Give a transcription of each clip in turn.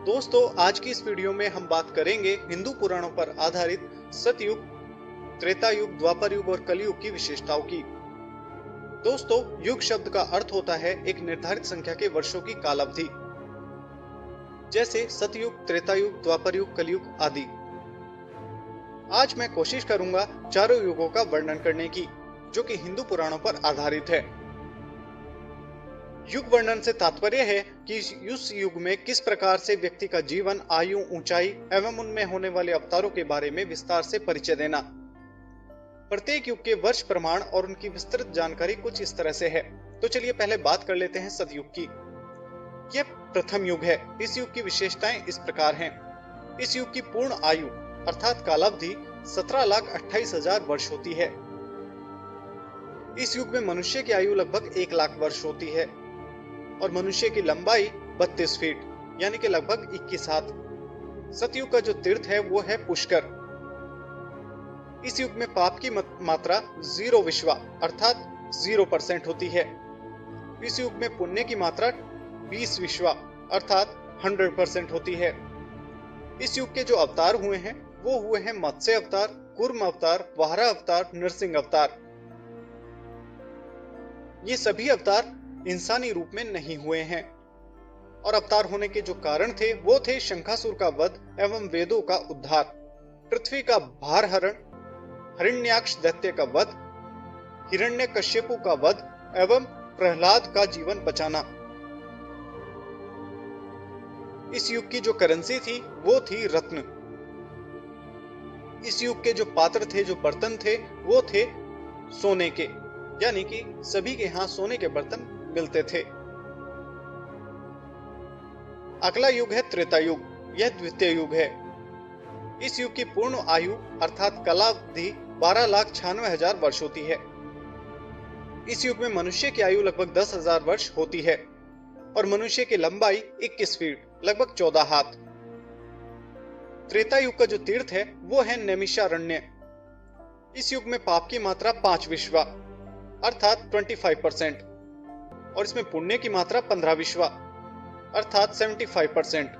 दोस्तों, आज की इस वीडियो में हम बात करेंगे हिंदू पुराणों पर आधारित सतयुग, त्रेता युग, द्वापर युग और कलयुग की विशेषताओं की। दोस्तों, युग शब्द का अर्थ होता है एक निर्धारित संख्या के वर्षों की कालावधि, जैसे सतयुग, त्रेता युग, द्वापर युग, कलयुग आदि। आज मैं कोशिश करूंगा चारों युगों का वर्णन करने की, जो कि हिंदू पुराणों पर आधारित है। युग वर्णन से तात्पर्य है कि उस युग में किस प्रकार से व्यक्ति का जीवन, आयु, ऊंचाई एवं उनमें होने वाले अवतारों के बारे में विस्तार से परिचय देना। प्रत्येक युग के वर्ष प्रमाण और उनकी विस्तृत जानकारी कुछ इस तरह से है। तो चलिए पहले बात कर लेते हैं सतयुग की। यह प्रथम युग है। इस युग की विशेषताएं इस प्रकार हैं। इस युग की पूर्ण आयु अर्थात कालावधि 17,28,000 वर्ष होती है। इस युग में मनुष्य की आयु लगभग 1 लाख वर्ष होती है और मनुष्य की लंबाई 32 फीट यानी कि लगभग 21 हाथ। सतयुग का जो तीर्थ है वो है पुष्कर। इस युग में पाप की मात्रा 0 विश्वा अर्थात 0% होती है। इस युग में पुण्य की मात्रा 20 विश्वा अर्थात 100% होती है। इस युग के जो अवतार हुए हैं वो हुए हैं मत्स्य अवतार, कूर्म अवतार, वाराह अवतार, नरसिंह अवतार। ये सभी अवतार इंसानी रूप में नहीं हुए हैं और अवतार होने के जो कारण थे वो थे शंखासुर का वध एवं वेदों का उद्धार, पृथ्वी का भारहरण, हिरण्याक्ष दैत्य का वध, हिरण्यकश्यपु का वध एवं प्रहलाद का जीवन बचाना। इस युग की जो करेंसी थी वो थी रत्न। इस युग के जो पात्र थे, जो बर्तन थे वो थे सोने के, यानी कि सभी के यहाँ सोने के बर्तन मिलते थे। अगला युग है त्रेता युग। यह द्वितीय युग है। इस युग की पूर्ण आयु अर्थात कालावधि 12,96,000 वर्ष होती है। इस युग में मनुष्य की आयु लगभग 10,000 वर्ष होती है और मनुष्य की लंबाई 21 फीट लगभग 14 हाथ। त्रेता युग का जो तीर्थ है वो है नैमिषारण्य। इस युग में पाप की मात्रा 5 विश्वा अर्थात 25% और इसमें पुण्य की मात्रा 15 विश्वा अर्थात 75%।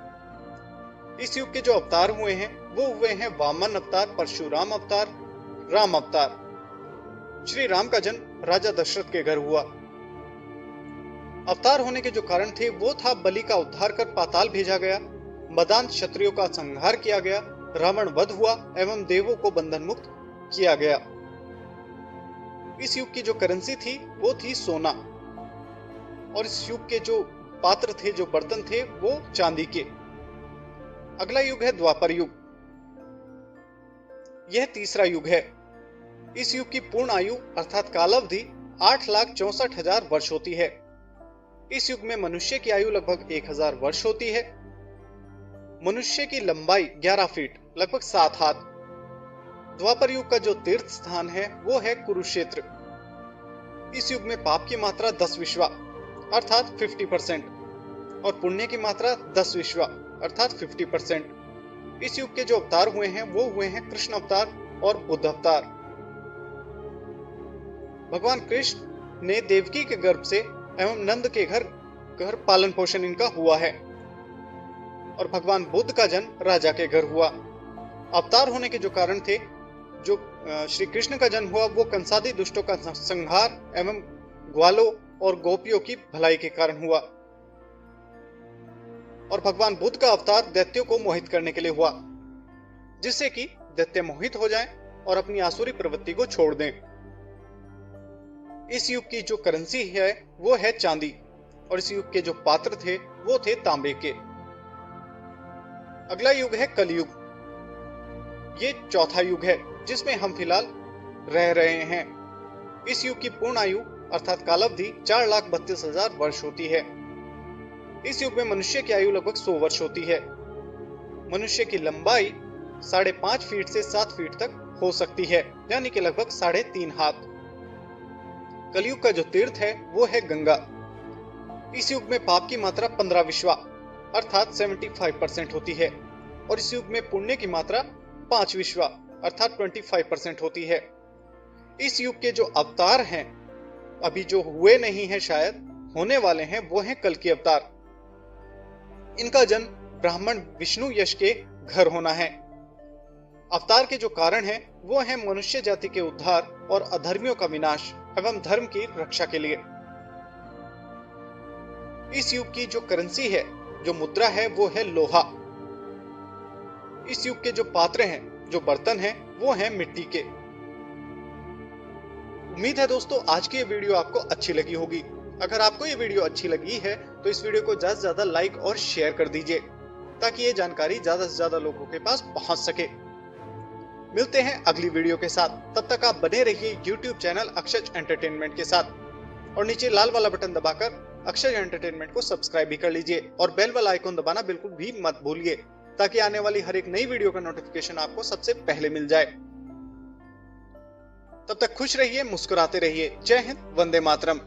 इस युग के जो अवतार हुए हैं वो हुए हैं वामन अवतार, परशुराम अवतार, राम अवतार। श्री राम का जन्म राजा दशरथ के घर हुआ। अवतार होने के जो कारण थे वो था बलि का उद्धार कर पाताल भेजा गया, मदान क्षत्रियों का संहार किया गया, रावण वध हुआ एवं देवों को बंधन मुक्त किया गया। इस युग की जो करेंसी थी वो थी सोना और इस युग के जो पात्र थे, जो बर्तन थे वो चांदी के। अगला युग है द्वापर युग। यह तीसरा युग है। इस युग की पूर्ण आयु अर्थात कालावधि 8,64,000 वर्ष होती है। इस युग में मनुष्य की आयु लगभग 1,000 वर्ष होती है। मनुष्य की लंबाई 11 फीट लगभग 7 हाथ। द्वापर युग का जो तीर्थ स्थान है वो है कुरुक्षेत्र। इस युग में पाप की मात्रा 10 विश्वा अर्थात 50% और पुण्य की मात्रा 10 विश्वा अर्थात 50%। इस युग के जो अवतार हुए हैं वो हुए हैं कृष्ण अवतार और बुद्ध अवतार। भगवान कृष्ण ने देवकी के गर्भ से एवं नंद के घर पालन पोषण इनका हुआ है और भगवान बुद्ध का जन्म राजा के घर हुआ। अवतार होने के जो कारण थे, जो श्री कृष्ण का जन्म हुआ वो कंसादी दुष्टों का संहार एवं ग्वालों और गोपियों की भलाई के कारण हुआ और भगवान बुद्ध का अवतार दैत्यों को मोहित करने के लिए हुआ, जिससे कि दैत्य मोहित हो जाएं और अपनी आसुरी प्रवृत्ति को छोड़ दें। इस युग की जो करेंसी है वो है चांदी और इस युग के जो पात्र थे वो थे तांबे के। अगला युग है कलयुग। ये चौथा युग है जिसमें हम फिलहाल रह रहे हैं। इस युग की पूर्ण आयु अर्थात कालावधि 4,32,000 वर्ष होती है। इस युग में मनुष्य की आयु लगभग 100 वर्ष होती है। मनुष्य की लंबाई 5.5 फीट से 7 फीट तक हो सकती है, यानी कि लगभग 3.5 हाथ। कलयुग का जो तीर्थ है वो है गंगा। इस युग में पाप की मात्रा 15 विश्वा अर्थात 75% होती है और इस युग में पुण्य की मात्रा 5 विश्वा अर्थात 25% होती है। इस युग के जो अवतार हैं, अभी जो हुए नहीं हैं शायद होने वाले हैं, वो हैं कल्कि अवतार। इनका जन्म ब्राह्मण विष्णु यश के घर होना है। अवतार के जो कारण हैं वो है मनुष्य जाति के उद्धार और अधर्मियों का विनाश एवं धर्म की रक्षा के लिए। इस युग की जो करेंसी है, जो मुद्रा है, वो है लोहा। इस युग के जो पात्र हैं, जो बर्तन हैं, वो हैं मिट्टी के। उम्मीद है दोस्तों आज की ये वीडियो आपको अच्छी लगी होगी। अगर आपको ये वीडियो अच्छी लगी है तो इस वीडियो को ज्यादा से ज्यादा लाइक और शेयर कर दीजिए ताकि ये जानकारी ज्यादा से ज्यादा लोगों के पास पहुंच सके। मिलते हैं अगली वीडियो के साथ, तब तक आप बने रहिए YouTube चैनल अक्षज एंटरटेनमेंट के साथ और नीचे लाल वाला बटन दबाकर अक्षज एंटरटेनमेंट को सब्सक्राइब भी कर लीजिए और बेल वाला आइकॉन दबाना बिल्कुल भी मत भूलिए ताकि आने वाली हर एक नई वीडियो का नोटिफिकेशन आपको सबसे पहले मिल जाए। तब तक खुश रहिए, मुस्कुराते रहिए। जय हिंद, वंदे मातरम।